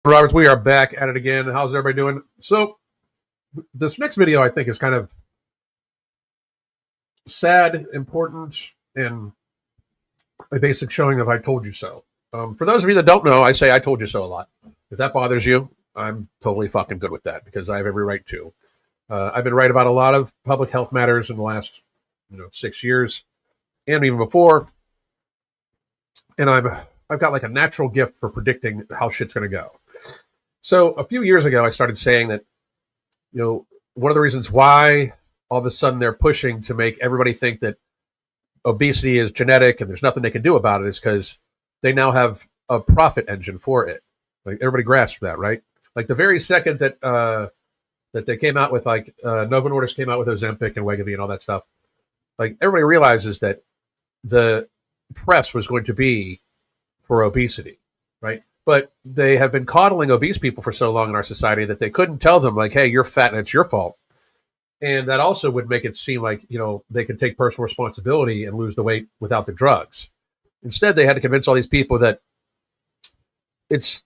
Roberts, we are back at it again. How's everybody doing? So, this next video I think is kind of sad, important, and a basic showing of I told you so. For those of you that don't know, I say I told you so a lot. If that bothers you, I'm totally fucking good with that because I have every right to. I've been right about a lot of public health matters in the last 6 years and even before. And I've got like a natural gift for predicting how shit's going to go. So a few years ago, I started saying that, one of the reasons why all of a sudden they're pushing to make everybody think that obesity is genetic and there's nothing they can do about it is because they now have a profit engine for it. Like everybody grasped that, right? Like the very second that that they came out with Novo Nordisk came out with Ozempic and Wegovy and all that stuff, like everybody realizes that the press was going to be for obesity, right? But they have been coddling obese people for so long in our society that they couldn't tell them, like, hey, you're fat and it's your fault. And that also would make it seem like, they could take personal responsibility and lose the weight without the drugs. Instead, they had to convince all these people that it's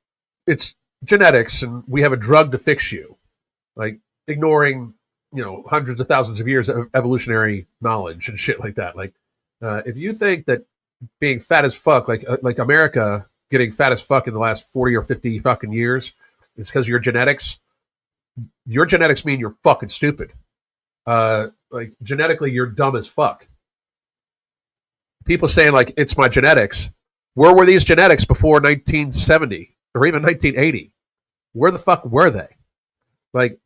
genetics and we have a drug to fix you, like ignoring, hundreds of thousands of years of evolutionary knowledge and shit like that. Like, if you think that being fat as fuck, like America getting fat as fuck in the last 40 or 50 fucking years is because of your genetics mean you're fucking stupid. Like genetically, you're dumb as fuck. People saying like, it's my genetics. Where were these genetics before 1970 or even 1980? Where the fuck were they? Like,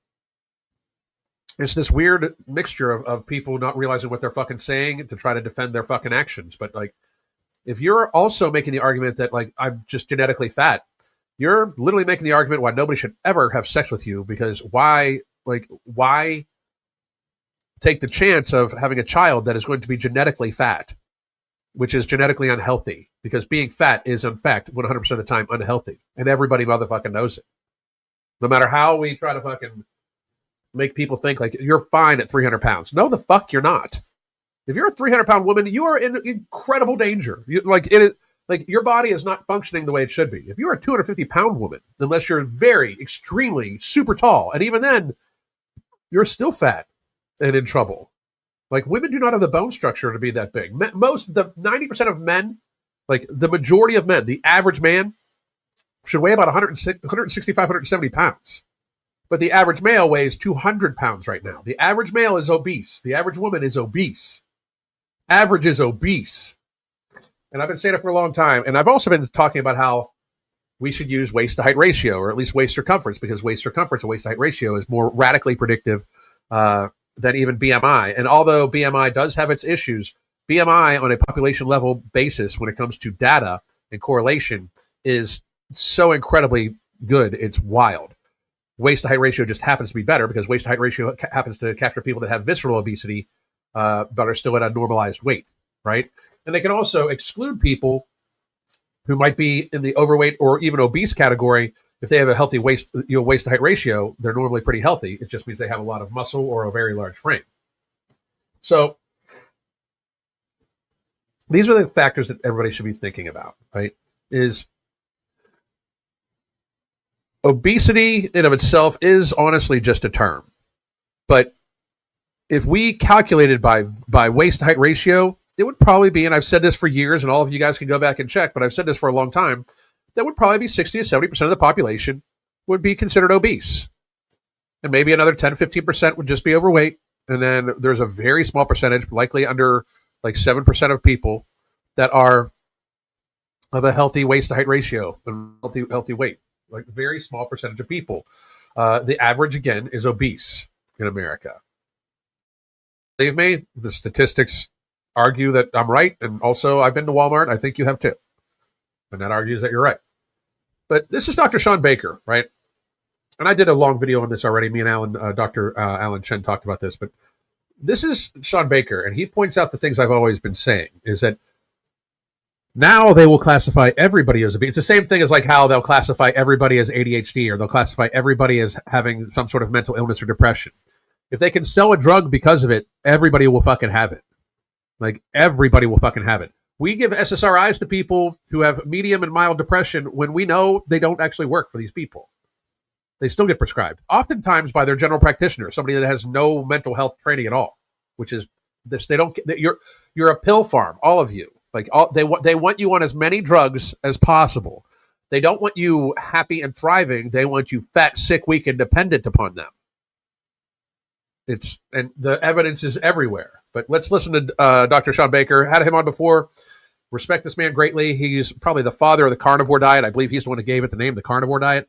it's this weird mixture of people not realizing what they're fucking saying to try to defend their fucking actions. But like, if you're also making the argument that like, I'm just genetically fat, you're literally making the argument why nobody should ever have sex with you, because why take the chance of having a child that is going to be genetically fat, which is genetically unhealthy, because being fat is in fact 100% of the time unhealthy, and everybody motherfucking knows it. No matter how we try to fucking make people think like you're fine at 300 pounds. No, the fuck you're not. If you're a 300-pound woman, you are in incredible danger. Your body is not functioning the way it should be. If you're a 250-pound woman, unless you're very, extremely, super tall, and even then, you're still fat and in trouble. Like, women do not have the bone structure to be that big. 90% of men, like the majority of men, the average man should weigh about 165, 170 pounds. But the average male weighs 200 pounds right now. The average male is obese. The average woman is obese. Average is obese. And I've been saying it for a long time. And I've also been talking about how we should use waist to height ratio, or at least waist circumference, because waist circumference and waist to height ratio is more radically predictive than even BMI. And although BMI does have its issues, BMI on a population level basis when it comes to data and correlation is so incredibly good. It's wild. Waist to height ratio just happens to be better because waist to height ratio happens to capture people that have visceral obesity, but are still at a normalized weight, right? And they can also exclude people who might be in the overweight or even obese category. If they have a healthy waist to height ratio, they're normally pretty healthy. It just means they have a lot of muscle or a very large frame. So these are the factors that everybody should be thinking about, right? Is obesity in of itself is honestly just a term. But if we calculated by waist to height ratio, it would probably be, and I've said this for years, and all of you guys can go back and check, but I've said this for a long time, that would probably be 60 to 70% of the population would be considered obese. And maybe another 10, 15% would just be overweight. And then there's a very small percentage, likely under like 7% of people, that are of a healthy waist to height ratio and healthy weight. Like very small percentage of people. The average, again, is obese in America. Believe me, the statistics argue that I'm right. And also, I've been to Walmart. I think you have too. And that argues that you're right. But this is Dr. Shawn Baker, right? And I did a long video on this already. Me and Dr. Alan Chen talked about this. But this is Shawn Baker. And he points out the things I've always been saying, is that now they will classify everybody as obese. It's the same thing as like how they'll classify everybody as ADHD, or they'll classify everybody as having some sort of mental illness or depression. If they can sell a drug because of it, everybody will fucking have it. Like, everybody will fucking have it. We give SSRIs to people who have medium and mild depression when we know they don't actually work for these people. They still get prescribed, oftentimes by their general practitioner, somebody that has no mental health training at all, which is this. They don't. You're a pill farm, all of you. Like they want you on as many drugs as possible. They don't want you happy and thriving. They want you fat, sick, weak, and dependent upon them. And the evidence is everywhere. But let's listen to Dr. Shawn Baker. Had him on before. Respect this man greatly. He's probably the father of the carnivore diet. I believe he's the one who gave it the name, the carnivore diet.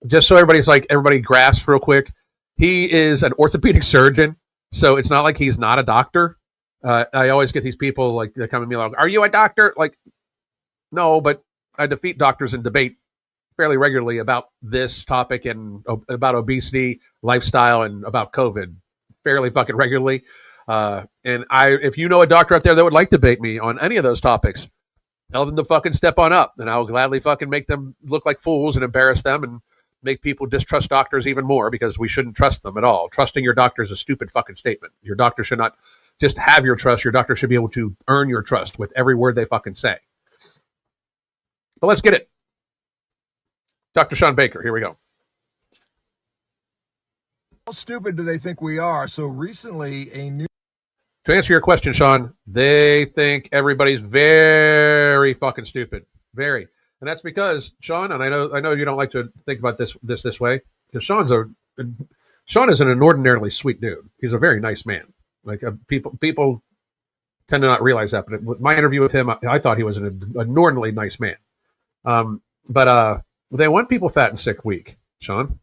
Just so everybody grasps real quick. He is an orthopedic surgeon, so it's not like he's not a doctor. I always get these people like they come at me like, "Are you a doctor?" Like, no, but I defeat doctors in debate fairly regularly about this topic and about obesity, lifestyle, and about COVID fairly fucking regularly. If you know a doctor out there that would like to debate me on any of those topics, tell them to fucking step on up, and I will gladly fucking make them look like fools and embarrass them and make people distrust doctors even more, because we shouldn't trust them at all. Trusting your doctor is a stupid fucking statement. Your doctor should not just have your trust. Your doctor should be able to earn your trust with every word they fucking say. But let's get it. Dr. Shawn Baker, here we go. How stupid do they think we are? So recently, To answer your question, Shawn, they think everybody's very fucking stupid. Very. And that's because, Shawn, and I know you don't like to think about this way, because Shawn is an inordinately sweet dude. He's a very nice man. Like people tend to not realize that, but with my interview with him, I thought he was an inordinately nice man. But they want people fat and sick, weak, Shawn.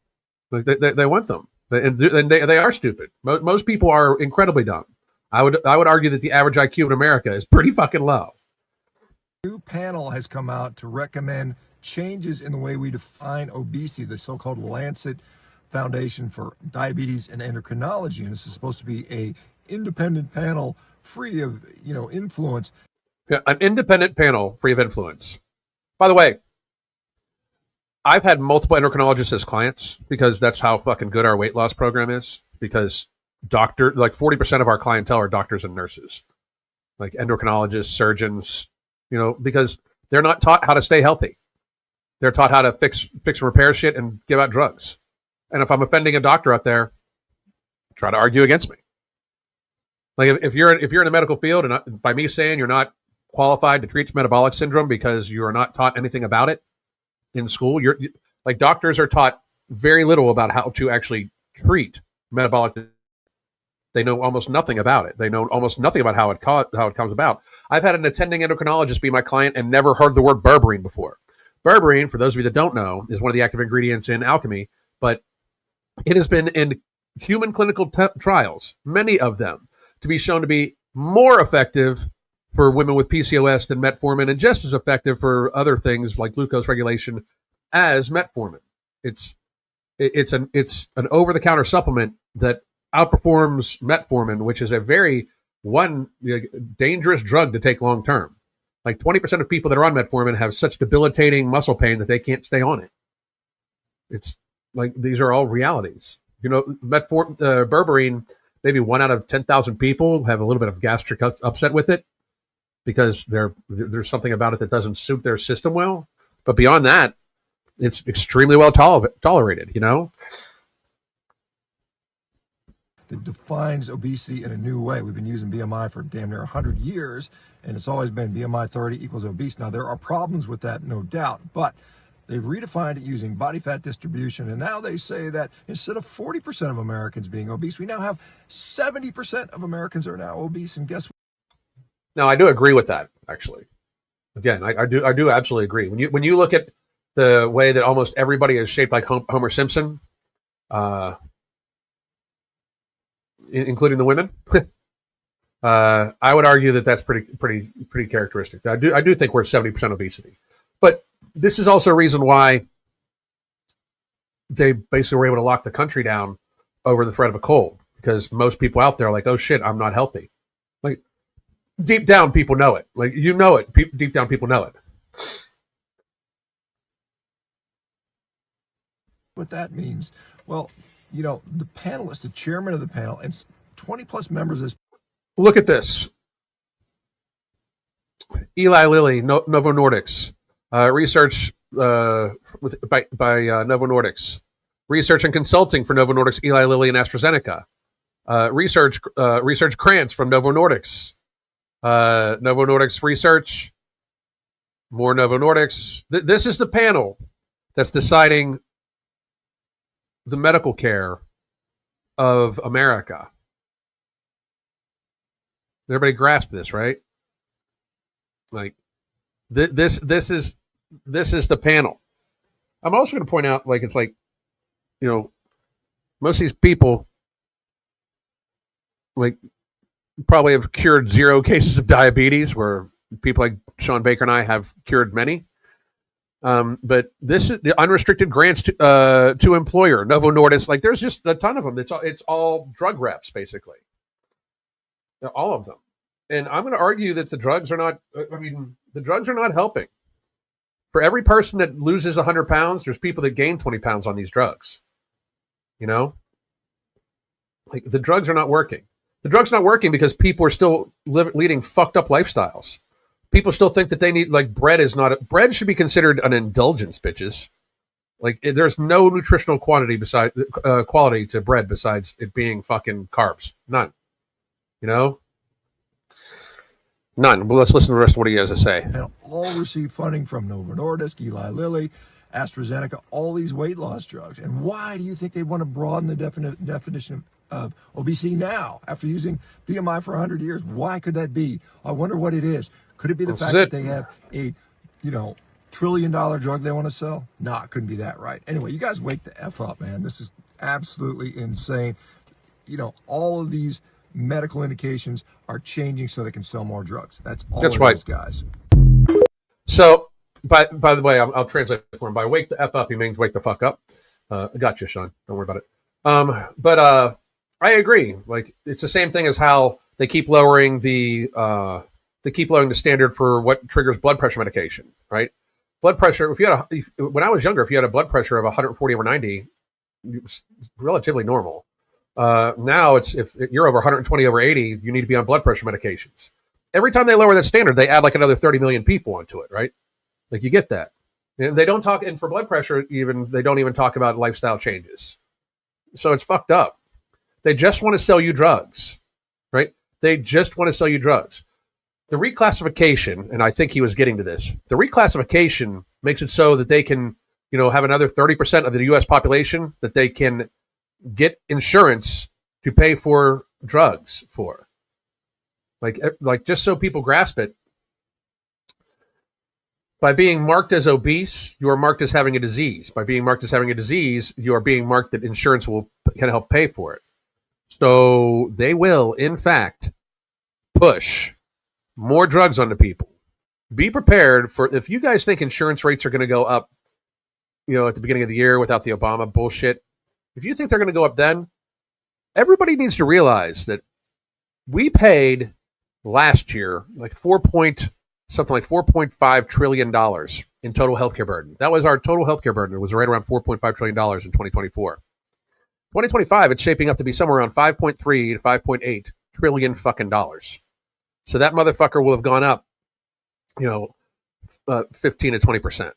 Like they want them, and they are stupid. Most people are incredibly dumb. I would argue that the average IQ in America is pretty fucking low. New panel has come out to recommend changes in the way we define obesity, the so-called Lancet Foundation for Diabetes and Endocrinology, and this is supposed to be a independent panel free of influence. Yeah, an independent panel free of influence. By the way, I've had multiple endocrinologists as clients because that's how fucking good our weight loss program is. Because 40% of our clientele are doctors and nurses, like endocrinologists, surgeons. Because they're not taught how to stay healthy. They're taught how to fix and repair shit and give out drugs. And if I'm offending a doctor out there, try to argue against me. Like if you're in the medical field, and by me saying you're not qualified to treat metabolic syndrome because you are not taught anything about it in school, like doctors are taught very little about how to actually treat metabolic. They know almost nothing about it. They know almost nothing about how it comes about. I've had an attending endocrinologist be my client and never heard the word berberine before. Berberine, for those of you that don't know, is one of the active ingredients in alchemy, but it has been in human clinical trials, many of them, to be shown to be more effective for women with PCOS than metformin, and just as effective for other things like glucose regulation as metformin. It's an over-the-counter supplement that outperforms metformin, which is a very dangerous drug to take long term. Like 20% of people that are on metformin have such debilitating muscle pain that they can't stay on it. It's like these are all realities. Berberine, maybe 1 out of 10,000 people have a little bit of gastric upset with it because there's something about it that doesn't suit their system well. But beyond that, it's extremely well tolerated. That defines obesity in a new way. We've been using BMI for damn near 100 years, and it's always been BMI 30 equals obese. Now, there are problems with that, no doubt, but they've redefined it using body fat distribution, and now they say that instead of 40% of Americans being obese, we now have 70% of Americans are now obese, and guess what? Now, I do agree with that, actually. Again, I do absolutely agree. When you look at the way that almost everybody is shaped like Homer Simpson, including the women, I would argue that that's pretty characteristic. I do think we're 70% obesity, but this is also a reason why they basically were able to lock the country down over the threat of a cold, because most people out there are like, oh shit, I'm not healthy. Like deep down, people know it. Like it. Deep down, people know it. What that means? Well, the panelists, the chairman of the panel, and 20 plus members of this. Look at this. Eli Lilly, Novo Nordics, research by Novo Nordics, research and consulting for Novo Nordics, Eli Lilly, and AstraZeneca, research grants from Novo Nordics, Novo Nordics research, more Novo Nordics. This is the panel that's deciding the medical care of America. Everybody grasp this, right? Like this is the panel. I'm also going to point out, like, it's like, you know, most of these people, like, probably have cured 0 cases of diabetes, where people like Shawn Baker and I have cured many. But this is the unrestricted grants to employer, Novo Nordisk. Like, there's just a ton of them. It's all drug reps, basically, all of them. And I'm going to argue that the drugs are not. I mean, the drugs are not helping. For every person that loses 100 pounds, there's people that gain 20 pounds on these drugs. You know, like, the drugs are not working. The drugs not working because people are still leading fucked up lifestyles. People still think that they need, like, bread bread should be considered an indulgence, bitches. Like, there's no nutritional quality to bread besides it being fucking carbs. None. You know? None. Well, let's listen to the rest of what he has to say. And all receive funding from Novo Nordisk, Eli Lilly, AstraZeneca, all these weight loss drugs. And why do you think they want to broaden the definition of obesity now, after using BMI for 100 years? Why could that be? I wonder what it is. Could it be the fact that they have a, $1 trillion drug they want to sell? Nah, it couldn't be that, right? Anyway, you guys wake the F up, man. This is absolutely insane. All of these medical indications are changing so they can sell more drugs. That's all it is, guys. So, by the way, I'll translate it for him. By wake the F up, he means wake the fuck up. I got you, Shawn. Don't worry about it. But I agree. Like, it's the same thing as how they keep lowering the standard for what triggers blood pressure medication, right? Blood pressure, when I was younger, if you had a blood pressure of 140 over 90, it was relatively normal. Now if you're over 120 over 80, you need to be on blood pressure medications. Every time they lower that standard, they add like another 30 million people onto it, right? Like, you get that. And they don't talk, and for blood pressure, they don't even talk about lifestyle changes. So it's fucked up. They just want to sell you drugs, right? They just want to sell you drugs. The reclassification, and I think he was getting to this, the reclassification makes it so that they can, have another 30% of the U.S. population that they can get insurance to pay for drugs for. Like just so people grasp it, by being marked as obese, you are marked as having a disease. By being marked as having a disease, you are being marked that insurance can help pay for it. So they will, in fact, push more drugs onto people. Be prepared for, if you guys think insurance rates are going to go up, at the beginning of the year without the Obama bullshit, if you think they're going to go up then, everybody needs to realize that we paid last year like $4.5 trillion in total healthcare burden. That was our total healthcare burden. It was right around $4.5 trillion in 2024. 2025, it's shaping up to be somewhere around 5.3 to 5.8 trillion fucking dollars. So that motherfucker will have gone up, 15 to 20%.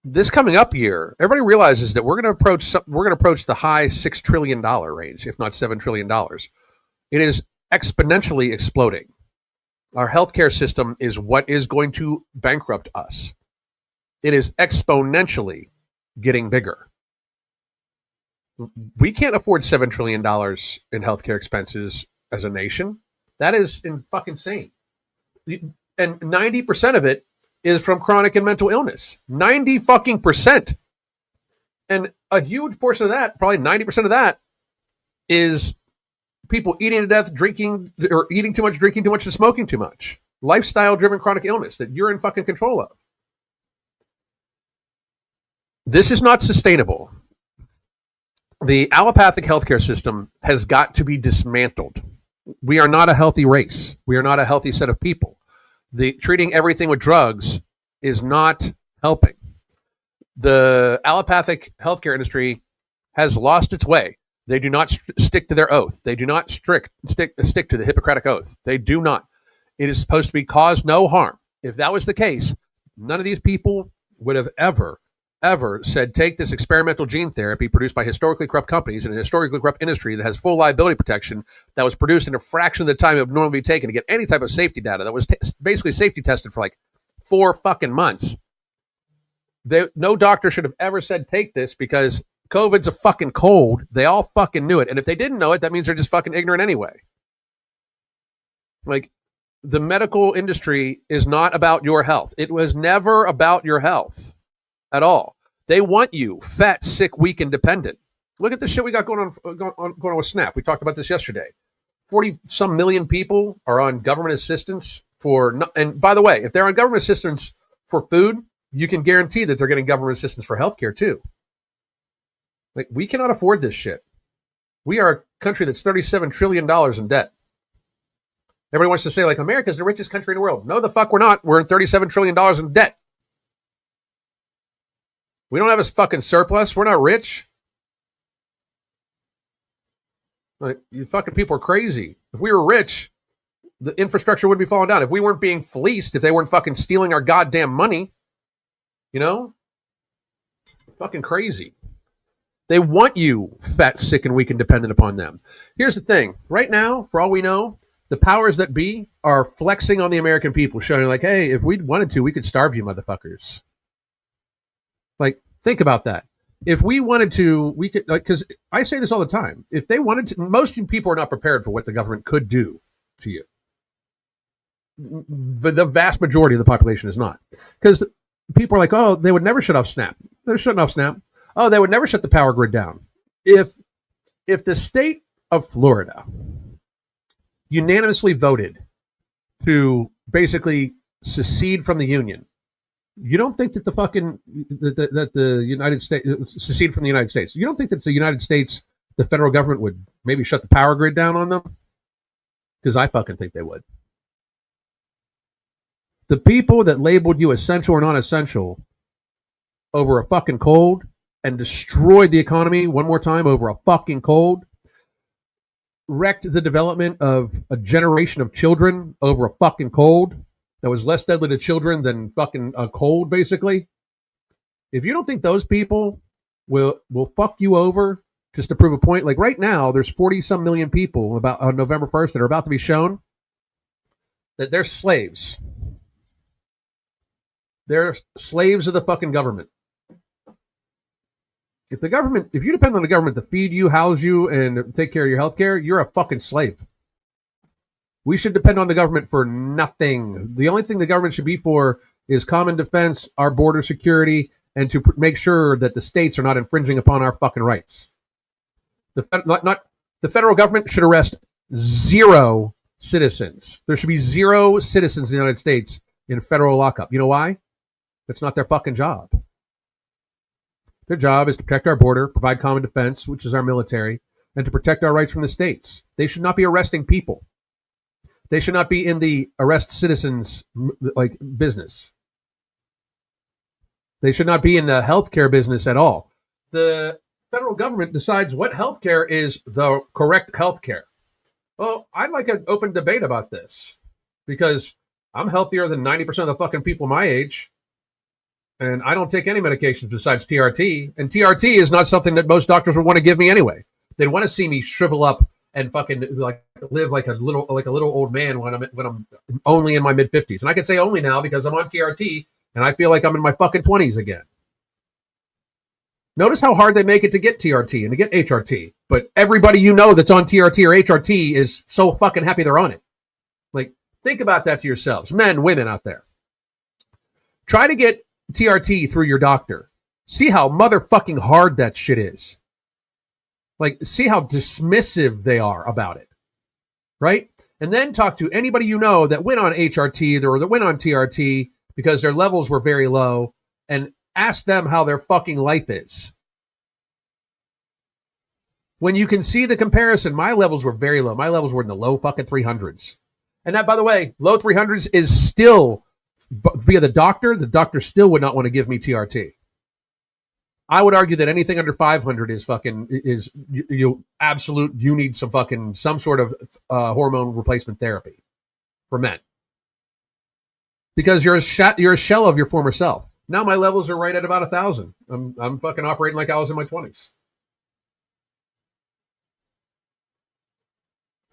This coming up year, everybody realizes that we're going to approach the high $6 trillion range, if not $7 trillion. It is exponentially exploding. Our healthcare system is what is going to bankrupt us. It is exponentially getting bigger. We can't afford $7 trillion in healthcare expenses as a nation. That is fucking insane. And 90% of it is from chronic and mental illness. 90 fucking percent. And a huge portion of that, probably 90% of that, is people eating to death, drinking, or eating too much, drinking too much, and smoking too much. Lifestyle-driven chronic illness that you're in fucking control of. This is not sustainable. The allopathic healthcare system has got to be dismantled. We are not a healthy race. We are not a healthy set of people. Treating everything with drugs is not helping. The allopathic healthcare industry has lost its way. They do not stick to their oath. They do not stick to the Hippocratic Oath. They do not. It is supposed to be cause no harm. If that was the case, none of these people would have ever said, take this experimental gene therapy produced by historically corrupt companies in a historically corrupt industry that has full liability protection, that was produced in a fraction of the time it would normally be taken to get any type of safety data, that was basically safety tested for like 4 fucking months. No doctor should have ever said, take this, because COVID's a fucking cold. They all fucking knew it. And if they didn't know it, that means they're just fucking ignorant anyway. Like, the medical industry is not about your health. It was never about your health at all. They want you fat, sick, weak, and dependent. Look at the shit we got going on with SNAP. We talked about this yesterday. 40-some million people are on government assistance and by the way, if they're on government assistance for food, you can guarantee that they're getting government assistance for healthcare too. Like, we cannot afford this shit. We are a country that's $37 trillion in debt. Everybody wants to say, like, America's the richest country in the world. No, the fuck we're not. We're in $37 trillion in debt. We don't have a fucking surplus. We're not rich. Like, you fucking people are crazy. If we were rich, the infrastructure wouldn't be falling down. If we weren't being fleeced, if they weren't fucking stealing our goddamn money, you know? Fucking crazy. They want you fat, sick, and weak and dependent upon them. Here's the thing. Right now, for all we know, the powers that be are flexing on the American people, showing like, hey, if we wanted to, we could starve you motherfuckers. Like, think about that. If we wanted to, we could, like, because I say this all the time. If they wanted to, most people are not prepared for what the government could do to you. The vast majority of the population is not. Because people are like, oh, they would never shut off SNAP. They're shutting off SNAP. Oh, they would never shut the power grid down. If the state of Florida unanimously voted to basically secede from the union, you don't think that the United States secede from the United States? You don't think that the United States, the federal government, would maybe shut the power grid down on them? Because I fucking think they would. The people that labeled you essential or non-essential over a fucking cold and destroyed the economy one more time over a fucking cold, wrecked the development of a generation of children over a fucking cold that was less deadly to children than fucking a cold, basically. If you don't think those people will fuck you over just to prove a point, like right now, there's 40-some million people about on November 1st that are about to be shown that they're slaves. They're slaves of the fucking government. If you depend on the government to feed you, house you, and take care of your health care, you're a fucking slave. We should depend on the government for nothing. The only thing the government should be for is common defense, our border security, and to make sure that the states are not infringing upon our fucking rights. The federal government should arrest 0 citizens. There should be 0 citizens in the United States in federal lockup. You know why? It's not their fucking job. Their job is to protect our border, provide common defense, which is our military, and to protect our rights from the states. They should not be arresting people. They should not be in the arrest citizens like business. They should not be in the healthcare business at all. The federal government decides what healthcare is the correct healthcare. Well, I'd like an open debate about this because I'm healthier than 90% of the fucking people my age. And I don't take any medications besides TRT. And TRT is not something that most doctors would want to give me anyway. They'd want to see me shrivel up and fucking like live like a little old man when I'm only in my mid 50s. And I can say only now because I'm on TRT and I feel like I'm in my fucking 20s again. Notice how hard they make it to get TRT and to get HRT. But everybody you know that's on TRT or HRT is so fucking happy they're on it. Like, think about that to yourselves. Men, women out there. Try to get TRT through your doctor. See how motherfucking hard that shit is. Like, see how dismissive they are about it. Right? And then talk to anybody you know that went on HRT or that went on TRT because their levels were very low and ask them how their fucking life is. When you can see the comparison, my levels were very low. My levels were in the low fucking 300s. And that, by the way, low 300s is still via the doctor still would not want to give me TRT. I would argue that anything under 500 is you need some sort of hormone replacement therapy for men. because you're a shell of your former self. Now my levels are right at about 1,000. I'm fucking operating like I was in my 20s.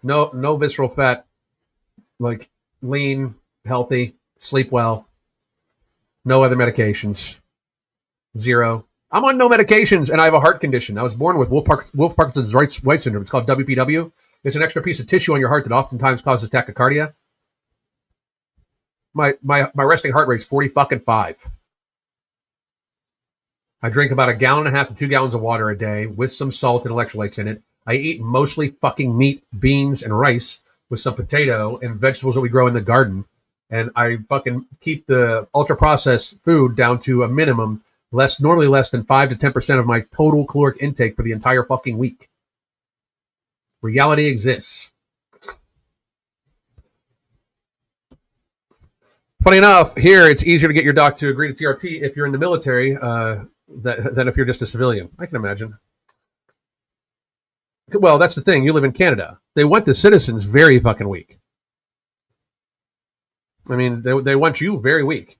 No visceral fat, like lean, healthy, sleep well, no other medications, zero. I'm on no medications, and I have a heart condition. I was born with Wolff-Parkinson's White syndrome. It's called WPW. It's an extra piece of tissue on your heart that oftentimes causes tachycardia. My resting heart rate's 40-fucking-5. I drink about 1.5 gallons to 2 gallons of water a day with some salt and electrolytes in it. I eat mostly fucking meat, beans, and rice with some potato and vegetables that we grow in the garden. And I fucking keep the ultra-processed food down to a minimum, normally less than 5 to 10% of my total caloric intake for the entire fucking week. Reality exists. Funny enough, here it's easier to get your doc to agree to TRT if you're in the military than if you're just a civilian. I can imagine. Well, that's the thing. You live in Canada. They want the citizens very fucking weak. I mean, they want you very weak.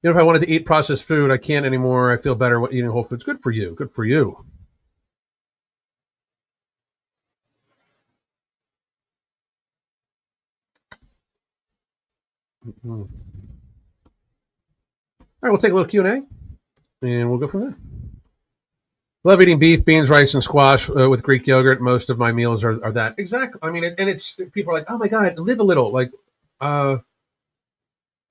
You know, if I wanted to eat processed food, I can't anymore. I feel better eating whole foods. Good for you. Good for you. Mm-hmm. All right, we'll take a little Q&A, and we'll go from there. Love eating beef, beans, rice, and squash with Greek yogurt. Most of my meals are that. Exactly. I mean, and it's people are like, oh my God, live a little. Like, I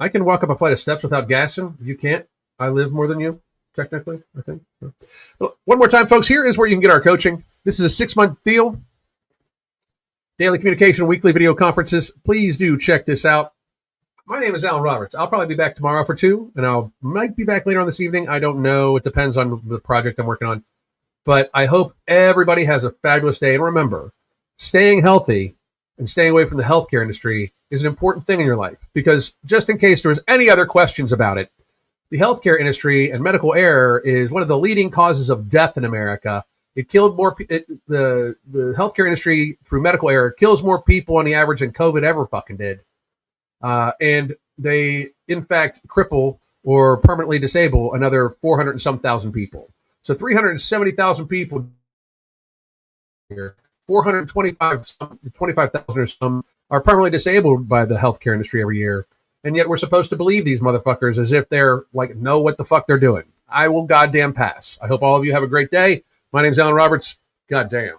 can walk up a flight of steps without gassing. You can't. I live more than you, technically, I think. Well, one more time, folks, here is where you can get our coaching. This is a 6-month deal. Daily communication, weekly video conferences. Please do check this out. My name is Alan Roberts. I'll probably be back tomorrow for 2, and I might be back later on this evening. I don't know. It depends on the project I'm working on. But I hope everybody has a fabulous day. And remember, staying healthy and staying away from the healthcare industry is an important thing in your life. Because just in case there was any other questions about it, the healthcare industry and medical error is one of the leading causes of death in America. It killed more the healthcare industry through medical error kills more people on the average than COVID ever fucking did. And they, in fact, cripple or permanently disable another 400 and some thousand people. So 370,000 people here, 25,000 or some are permanently disabled by the healthcare industry every year. And yet we're supposed to believe these motherfuckers as if they're like, know what the fuck they're doing. I will goddamn pass. I hope all of you have a great day. My name's Alan Roberts. Goddamn.